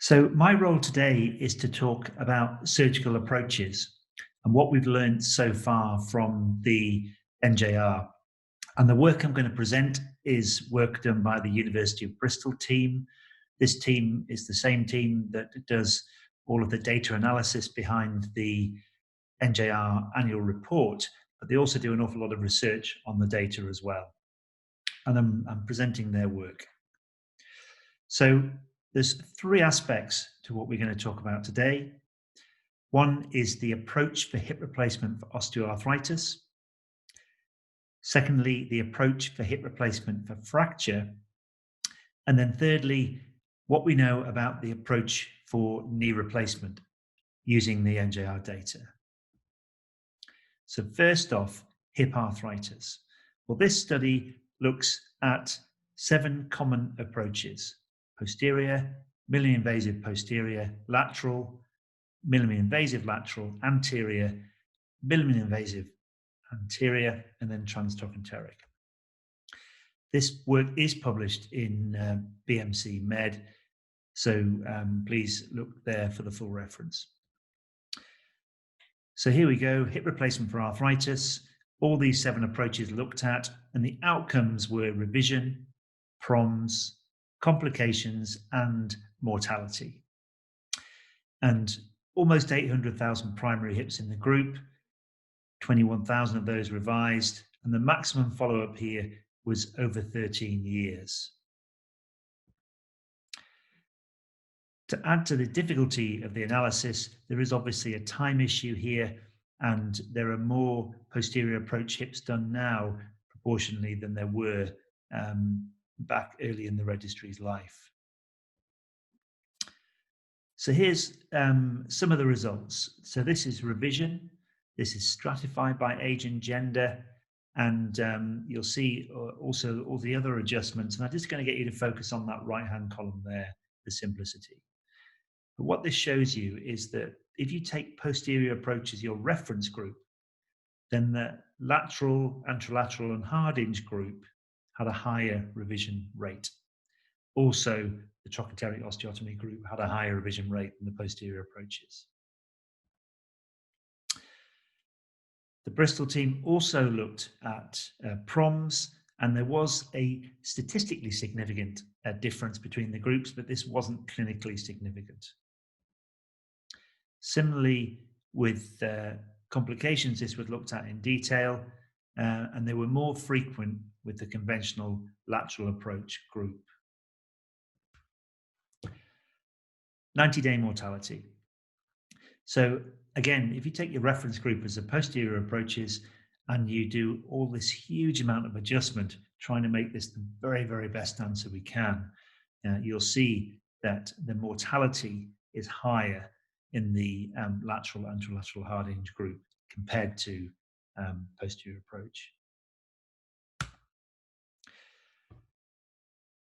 So my role today is to talk about surgical approaches and what we've learned so far from the NJR. And the work I'm going to present is work done by the University of Bristol team. This team is the same team that does all of the data analysis behind the NJR annual report, but they also do an awful lot of research on the data as well. And I'm presenting their work. So there's three aspects to what we're going to talk about today. One is the approach for hip replacement for osteoarthritis. Secondly, the approach for hip replacement for fracture. And then thirdly, what we know about the approach for knee replacement using the NJR data. So first off, hip arthritis. Well, this study looks at 7 common approaches: posterior, minimally invasive posterior, lateral, minimally invasive lateral, anterior, minimally invasive anterior, and then transtrochanteric. This work is published in BMC Med, so please look there for the full reference. So here we go, hip replacement for arthritis. All these 7 approaches looked at, and the outcomes were revision, PROMs, complications, and mortality. And almost 800,000 primary hips in the group, 21,000 of those revised, and the maximum follow-up here was over 13 years. To add to the difficulty of the analysis, there is obviously a time issue here, and there are more posterior approach hips done now proportionally than there were back early in the registry's life. So here's some of the results. So this is revision. This is stratified by age and gender. And you'll see also all the other adjustments. And I'm just going to get you to focus on that right-hand column there, the simplicity. But what this shows you is that if you take posterior approach as your reference group, then the lateral, anterolateral, and hard hinge group had a higher revision rate. Also, the trochanteric osteotomy group had a higher revision rate than the posterior approaches. The Bristol team also looked at PROMs, and there was a statistically significant difference between the groups, but this wasn't clinically significant. Similarly, with complications, this was looked at in detail, and they were more frequent with the conventional lateral approach group. 90-day mortality. So again, if you take your reference group as the posterior approaches and you do all this huge amount of adjustment, trying to make this the very, very best answer we can, you'll see that the mortality is higher in the lateral, anterolateral, hard hinge group compared to posterior approach.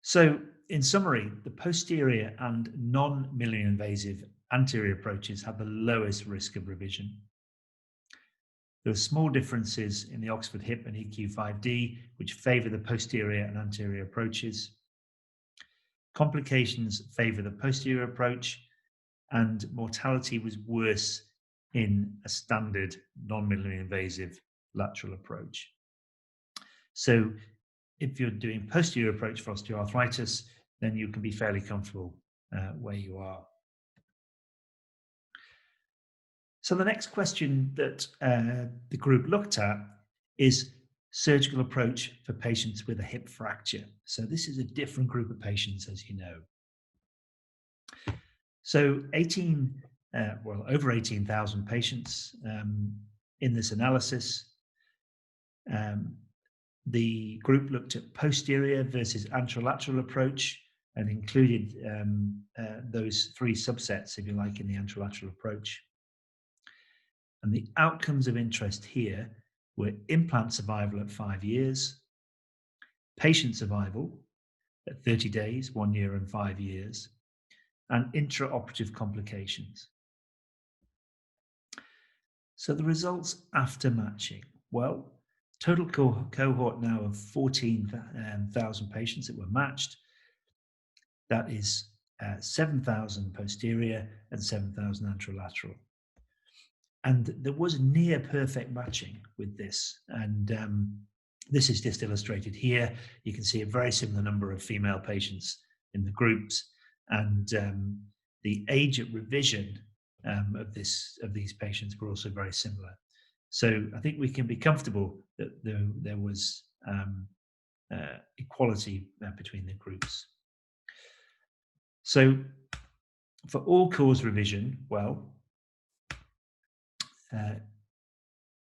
So in summary, the posterior and non-minimally invasive anterior approaches have the lowest risk of revision. There are small differences in the Oxford Hip and EQ5D, which favour the posterior and anterior approaches. Complications favour the posterior approach, and mortality was worse in a standard non-minimally invasive lateral approach. So if you're doing posterior approach for osteoarthritis, then you can be fairly comfortable where you are. So the next question that the group looked at is surgical approach for patients with a hip fracture. So this is a different group of patients, as you know. So over 18,000 patients in this analysis. The group looked at posterior versus anterolateral approach and included those 3 subsets, if you like, in the anterolateral approach. And the outcomes of interest here were implant survival at 5 years, patient survival at 30 days, 1 year and 5 years, and intraoperative complications. So the results after matching. Well, total cohort now of 14,000 patients that were matched. That is 7,000 posterior and 7,000 anterolateral. And there was near perfect matching with this. And this is just illustrated here. You can see a very similar number of female patients in the groups, and the age at revision of these patients were also very similar. So I think we can be comfortable that there was equality between the groups. So for all-cause revision, well,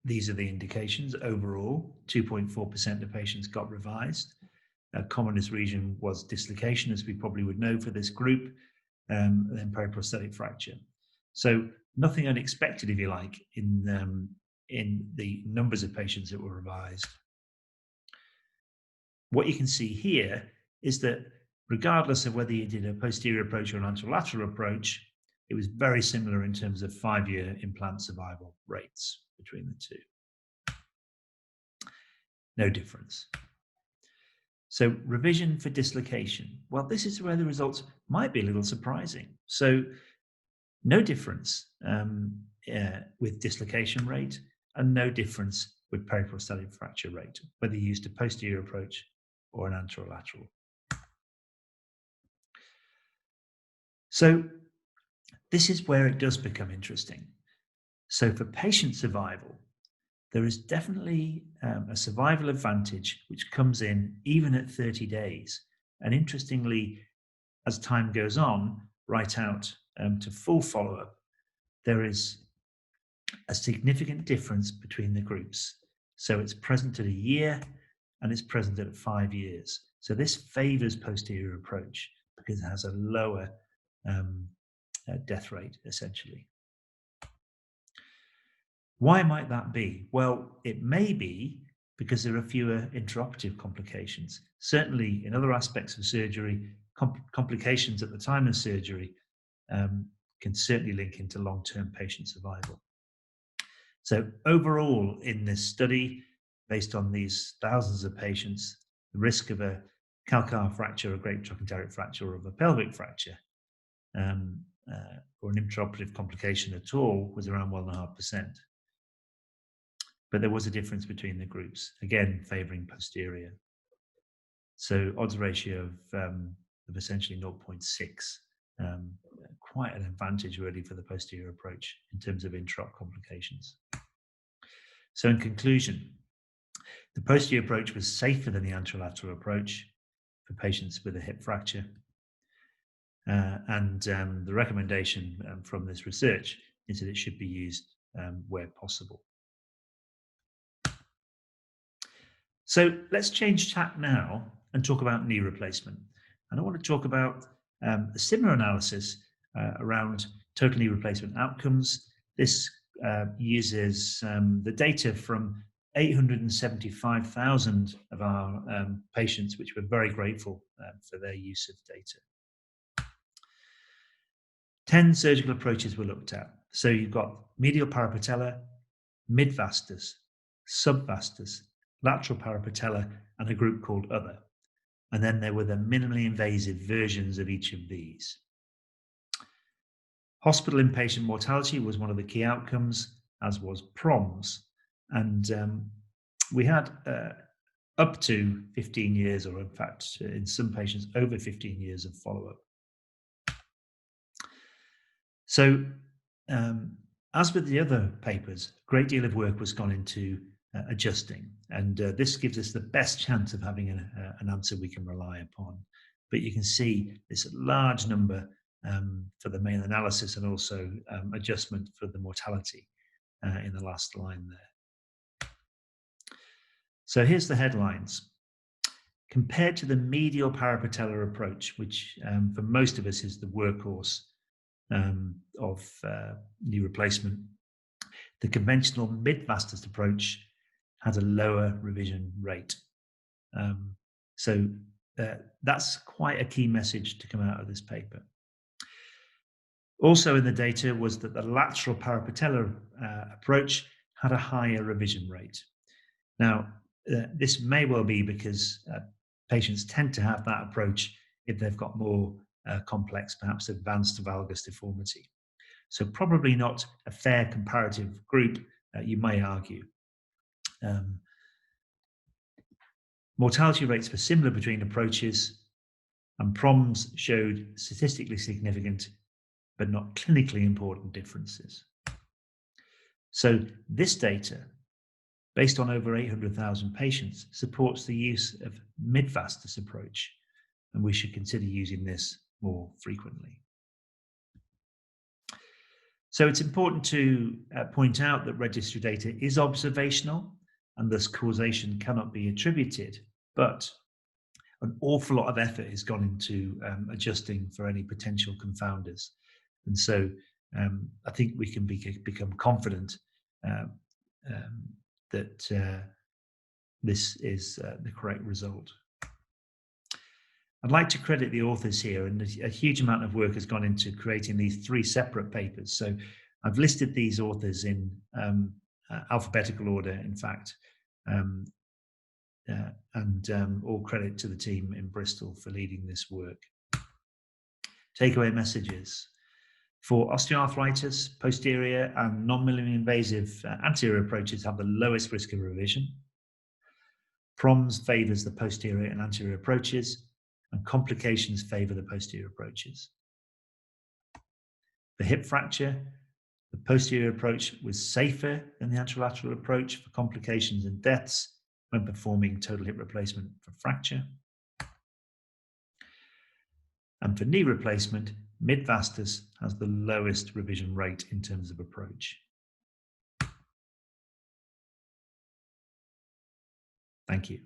these are the indications. Overall, 2.4% of patients got revised. Commonest region was dislocation, as we probably would know for this group, then periprosthetic fracture. So nothing unexpected, if you like, in the numbers of patients that were revised. What you can see here is that regardless of whether you did a posterior approach or an anterolateral approach, it was very similar in terms of 5-year implant survival rates between the two. No difference. So revision for dislocation. Well, this is where the results might be a little surprising. So no difference with dislocation rate, and no difference with periprosthetic fracture rate, whether you used a posterior approach or an anterolateral. So this is where it does become interesting. So for patient survival, there is definitely a survival advantage which comes in even at 30 days. And interestingly, as time goes on, right out to full follow-up, there is a significant difference between the groups. So it's present at a year and it's present at 5 years. So this favors posterior approach because it has a lower death rate, essentially. Why might that be? Well, it may be because there are fewer intraoperative complications. Certainly in other aspects of surgery, complications at the time of surgery can certainly link into long-term patient survival. So overall in this study, based on these thousands of patients, the risk of a calcar fracture, a great trochanteric fracture, or of a pelvic fracture, or an intraoperative complication at all was around 1.5%. But there was a difference between the groups, again favouring posterior. So odds ratio of essentially 0.6, quite an advantage really for the posterior approach in terms of intraop complications. So in conclusion, the posterior approach was safer than the anterolateral approach for patients with a hip fracture. And the recommendation from this research is that it should be used where possible. So let's change tack now and talk about knee replacement. And I want to talk about a similar analysis around total knee replacement outcomes. This uses the data from 875,000 of our patients, which we're very grateful for their use of data. 10 surgical approaches were looked at. So you've got medial parapatellar, mid-vastus, sub-vastus, lateral parapatellar, and a group called other. And then there were the minimally invasive versions of each of these. Hospital inpatient mortality was one of the key outcomes, as was PROMS. And we had up to 15 years, or in fact, in some patients, over 15 years of follow-up. So as with the other papers, a great deal of work was gone into adjusting, and this gives us the best chance of having an answer we can rely upon. But you can see this large number for the main analysis, and also adjustment for the mortality in the last line there. So here's the headlines. Compared to the medial parapatellar approach, which for most of us is the workhorse of knee replacement, the conventional mid-vastus approach had a lower revision rate. So that's quite a key message to come out of this paper. Also in the data was that the lateral parapatellar approach had a higher revision rate. Now, this may well be because patients tend to have that approach if they've got more complex, perhaps advanced valgus deformity. So probably not a fair comparative group, you may argue. Mortality rates were similar between approaches, and PROMs showed statistically significant but not clinically important differences. So this data, based on over 800,000 patients, supports the use of mid-vastus approach, and we should consider using this more frequently. So it's important to point out that registry data is observational, and thus causation cannot be attributed, but an awful lot of effort has gone into adjusting for any potential confounders. And so I think we can become confident that this is the correct result. I'd like to credit the authors here, and a huge amount of work has gone into creating these 3 separate papers. So I've listed these authors in alphabetical order, in fact, and all credit to the team in Bristol for leading this work. Takeaway messages. For osteoarthritis, posterior and non-minimally invasive anterior approaches have the lowest risk of revision. PROMs favours the posterior and anterior approaches, and complications favour the posterior approaches. For hip fracture, the posterior approach was safer than the anterolateral approach for complications and deaths when performing total hip replacement for fracture. And for knee replacement, mid-vastus has the lowest revision rate in terms of approach. Thank you.